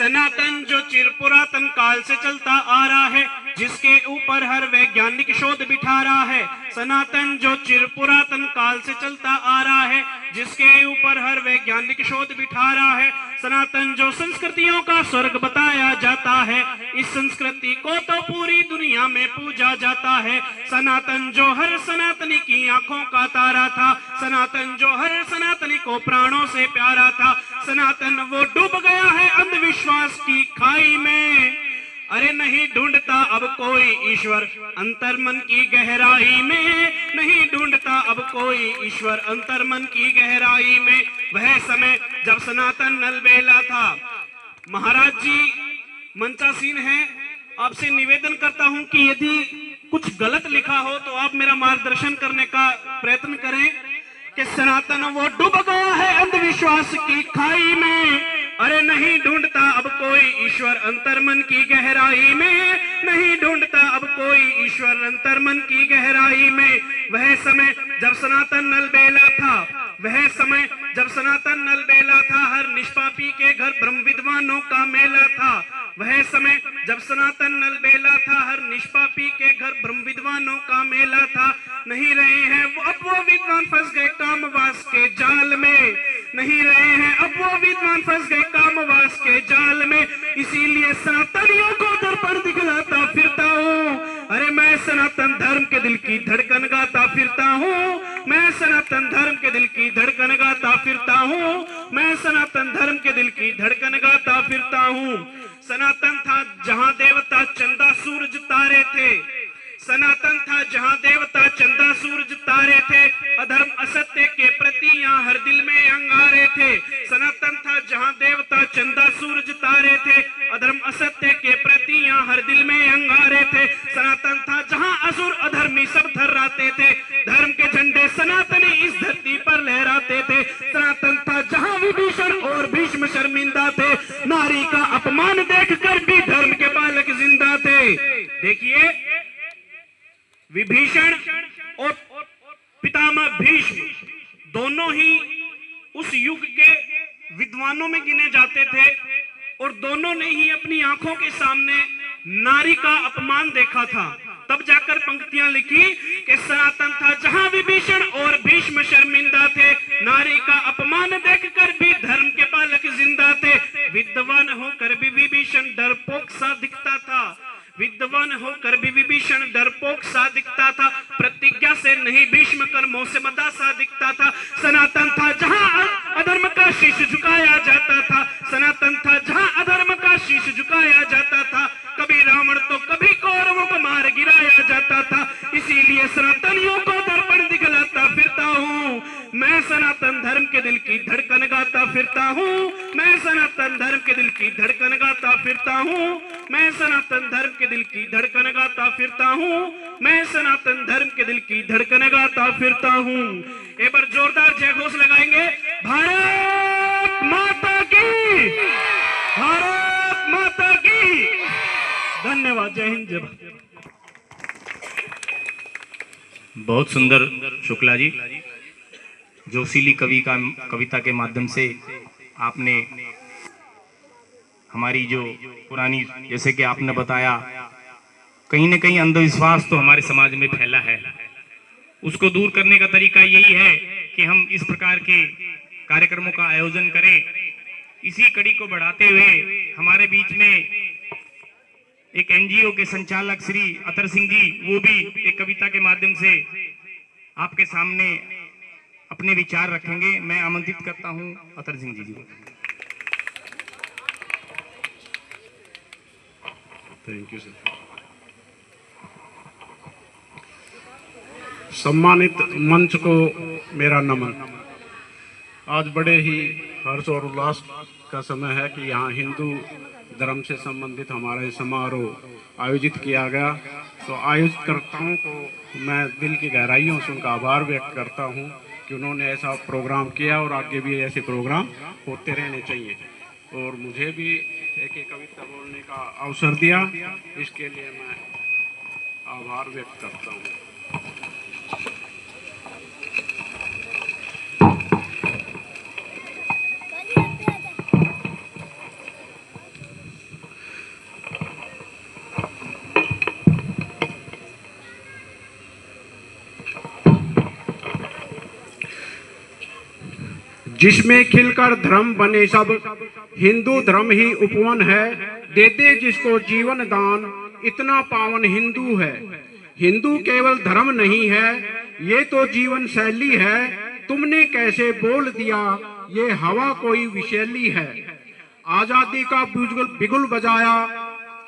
सनातन जो चिर पुरातन काल से चलता आ रहा है, जिसके ऊपर हर वैज्ञानिक शोध बिठा रहा है। सनातन जो चिर पुरातन काल से चलता आ रहा है, जिसके ऊपर हर वैज्ञानिक शोध बिठा रहा है। सनातन जो संस्कृतियों का स्वर्ग बताया जाता है, इस संस्कृति को तो पूरी दुनिया में पूजा जाता है। सनातन जो हर सनातनी की आंखों का तारा था, सनातन जो हर सनातनी को प्राणों से प्यारा था। सनातन वो डूब गया है अंधविश्वास की खाई में। अरे नहीं ढूंढता अब कोई ईश्वर अंतर्मन की गहराई में, नहीं ढूंढता अब कोई ईश्वर अंतर्मन की गहराई में। वह समय जब सनातन नलबेला था। महाराज जी मंचासीन है, आपसे निवेदन करता हूं कि यदि कुछ गलत लिखा हो तो आप मेरा मार्गदर्शन करने का प्रयत्न करें। कि सनातन वो डूब गया है अंधविश्वास की खाई में। अरे नहीं ढूंढता अब कोई ईश्वर अंतर्मन की गहराई में, नहीं ढूंढता अब कोई ईश्वर अंतर्मन की गहराई में। वह समय जब सनातन नलबेला था, वह समय जब सनातन नलबेला था, हर निष्पापी के घर ब्रह्म विद्वानों का मेला था। वह समय जब सनातन नलबेला था, हर निष्पापी के घर ब्रह्म विद्वानों का मेला था। नहीं रहे हैं अब वो विद्वान फंस गए कामवास के जाल में, नहीं रहे हैं अब वो विद्वान फंस गए कामवास के जाल में। इसीलिए सनातनियों को दर्पण दिखलाता फिरता हूँ। अरे मैं सनातन धर्म के दिल की धड़कन गाता फिरता हूँ, मैं सनातन धर्म के दिल की धड़कन गाता फिरता हूँ, मैं सनातन धर्म के दिल की धड़कन गाता फिरता हूँ। सनातन था जहाँ देवता चंदा सूरज तारे थे, सनातन था जहाँ देवता चंदा सूरज तारे थे। अधर्म असत्य के प्रति यहाँ हर दिल में अंगारे थे। सनातन था जहाँ देवता चंदा सूरज तारे थे, अधर्म असत्य के प्रति यहाँ हर दिल में अंगारे थे। सनातन था जहाँ असुर अधर्मी सब थर्राते थे, धर्म के झंडे सनातनी इस धरती पर लहराते थे। सनातन था जहाँ विभीषण और भीष्म शर्मिंदा थे, नारी का अपमान देखकर भी धर्म के बालक जिंदा थे। देखिए विभीषण और पितामह भीष्म दोनों ही उस युग के विद्वानों में गिने जाते थे, और दोनों ने ही अपनी आंखों के सामने नारी का अपमान देखा था। तब जाकर पंक्तियां लिखी कि सनातन था जहां विभीषण और भीष्म शर्मिंदा थे, नारी का अपमान देखकर भी धर्म के बालक जिंदा थे। विद्वान होकर भी विभीषण डरपोक सा दिखता था, विद्वान होकर भी विभीषण डरपोक सा दिखता था। प्रतिज्ञा से नहीं भीष्म कर्मों से मदा सा दिखता था। सनातन था जहां अधर्म का शीश झुकाया जाता था, सनातन था जहां अधर्म का शीश झुकाया जाता था। कभी रावण तो कभी कौरवों को मार गिराया जाता था। इसीलिए सनातनियों को दर्पण दिखलाता फिरता हूँ, मैं सनातन धर्म के दिल की धड़कन गाता फिरता हूँ, मैं सनातन धर्म के दिल की धड़कन गाता फिरता हूँ, मैं सनातन धर्म के दिल की धड़कन गाता फिरता हूँ, मैं सनातन धर्म के दिल की धड़कन गाता फिरता हूँ। एक बार जोरदार जय घोष लगाएंगे। भारत माता की, भारत माता की। धन्यवाद। जय हिंद, जय भारत। बहुत सुंदर शुक्ला जी, जोशीली कविता के माध्यम से आपने हमारी जो पुरानी, जैसे कि आपने बताया, कहीं न कहीं अंधविश्वास तो हमारे समाज में फैला है। उसको दूर करने का तरीका यही है कि हम इस प्रकार के कार्यक्रमों का आयोजन करें। इसी कड़ी को बढ़ाते हुए हमारे बीच में एक एनजीओ के संचालक श्री अतर सिंह जी, वो भी एक कविता के माध्यम से आपके सामने अपने विचार रखेंगे। मैं आमंत्रित करता हूं अतर सिंह जी को। Thank you sir. सम्मानित मंच को मेरा नमन। आज बड़े ही हर्ष और उल्लास का समय है कि यहाँ हिंदू धर्म से संबंधित हमारा समारोह आयोजित किया गया। तो आयोजकर्ताओं को मैं दिल की गहराइयों से उनका आभार व्यक्त करता हूँ कि उन्होंने ऐसा प्रोग्राम किया और आगे भी ऐसे प्रोग्राम होते रहने चाहिए। और मुझे भी एक कविता बोलने का अवसर दिया, इसके लिए मैं आभार व्यक्त करता हूँ। जिसमें खिलकर धर्म बने सब, हिंदू धर्म ही उपवन है, देते जिसको जीवन दान, इतना पावन हिंदू है। हिंदू केवल धर्म नहीं है, ये तो जीवन शैली है, तुमने कैसे बोल दिया ये हवा कोई विशैली है। आजादी का बिगुल बजाया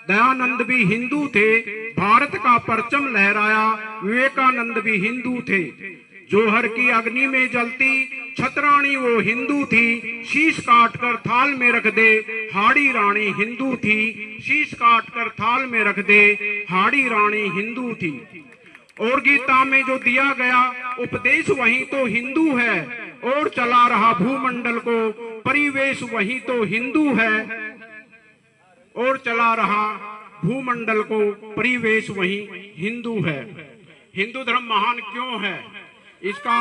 दयानंद भी हिंदू थे, भारत का परचम लहराया विवेकानंद भी हिंदू थे। जोहर की अग्नि में जलती छतरानी वो हिंदू थी, शीश काट कर थाल में रख दे हाड़ी रानी हिंदू थी, शीश काट कर थाल में रख दे हाड़ी रानी हिंदू थी। और गीता में जो दिया गया उपदेश वही तो हिंदू है, और चला रहा भूमंडल को परिवेश वही तो हिंदू है, और चला रहा भूमंडल को परिवेश वही हिंदू है। हिंदू धर्म महान क्यों है, इसका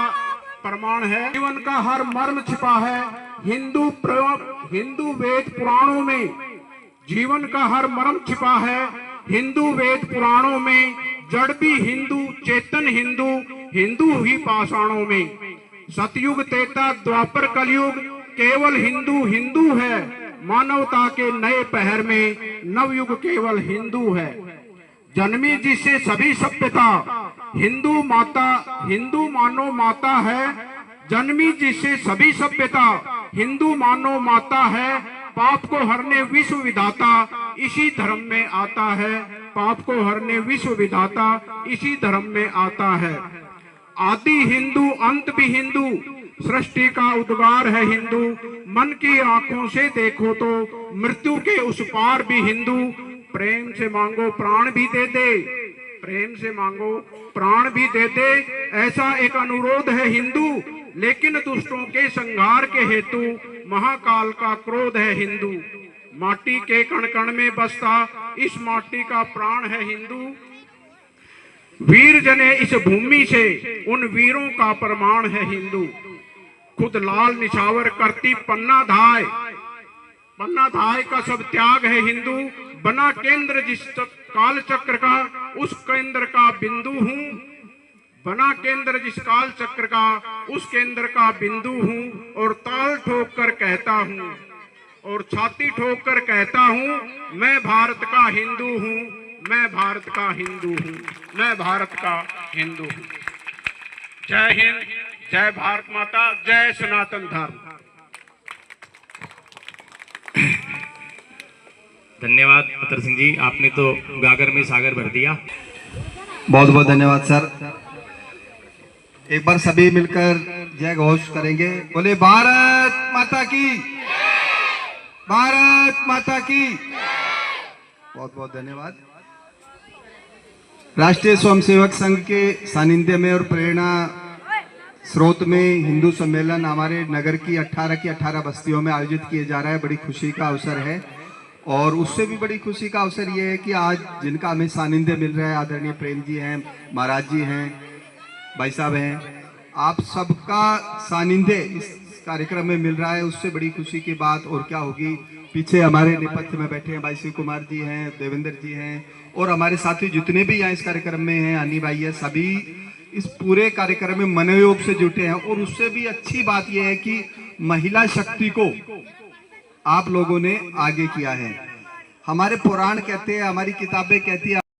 प्रमाण है जीवन का हर मर्म छिपा है हिंदू वेद पुराणों में, जीवन का हर मर्म छिपा है हिंदू वेद पुराणों में। जड़ भी हिंदू चेतन हिंदू, हिंदू ही पाषाणों में। सतयुग त्रेता द्वापर कलयुग केवल हिंदू हिंदू है, मानवता के नए पहर में नवयुग केवल हिंदू है। जन्मी जिससे सभी सभ्यता हिंदू माता, हिंदू मानो माता है, जन्मी जिससे सभी सभ्यता हिंदू मानो माता है। पाप को हरने विश्व विधाता इसी धर्म में आता है, पाप को हरने विश्व विधाता इसी धर्म में आता है। आदि हिंदू अंत भी हिंदू, सृष्टि का उद्गार है हिंदू, मन की आंखों से देखो तो मृत्यु के उस पार भी हिंदू। प्रेम से मांगो प्राण भी दे दे, प्रेम से मांगो प्राण भी दे दे, ऐसा एक अनुरोध है हिंदू। लेकिन दुष्टों के संहार के हेतु महाकाल का क्रोध है हिंदू। माटी के कण कण में बसता इस माटी का प्राण है हिंदू। वीर जने इस भूमि से उन वीरों का प्रमाण है हिंदू। खुद लाल निछावर करती पन्ना धाय, पन्ना धाय का सब त्याग है हिंदू। बना केंद्र जिस काल चक्र का उस केंद्र का बिंदु हूँ, बना केंद्र जिस काल चक्र का उस केंद्र का बिंदु हूँ। और ताल ठोक कर कहता हूँ और छाती ठोक कर कहता हूँ, मैं भारत का हिंदू हूँ, मैं भारत का हिंदू हूँ, मैं भारत का हिंदू हूँ। जय हिंद, जय भारत माता, जय सनातन धर्म। धन्यवाद अतर सिंह जी, आपने तो गागर में सागर भर दिया। बहुत बहुत धन्यवाद सर। एक बार सभी मिलकर जय घोष करेंगे, बोले भारत माता की, भारत माता की। बहुत बहुत धन्यवाद। राष्ट्रीय स्वयंसेवक संघ के सानिध्य में और प्रेरणा स्रोत में हिंदू सम्मेलन हमारे नगर की 18 बस्तियों में आयोजित किए जा रहा है। बड़ी खुशी का अवसर है, और उससे भी बड़ी खुशी का अवसर ये है कि आज जिनका हमें सानिध्य मिल रहा है, आदरणीय प्रेम जी हैं, महाराज जी हैं, भाई साहब हैं, आप सबका सानिध्य इस कार्यक्रम में मिल रहा है। उससे बड़ी खुशी की बात और क्या होगी। पीछे हमारे नेपथ्य में बैठे हैं भाई शिव कुमार जी हैं, देवेंद्र जी हैं, और हमारे साथी जितने भी यहाँ इस कार्यक्रम में हैं, अनी भाई है, सभी इस पूरे कार्यक्रम में मनोयोग से जुटे हैं। और उससे भी अच्छी बात यह है कि महिला शक्ति को आप लोगों ने आगे किया है। हमारे पुराण कहते हैं, हमारी किताबें कहती है,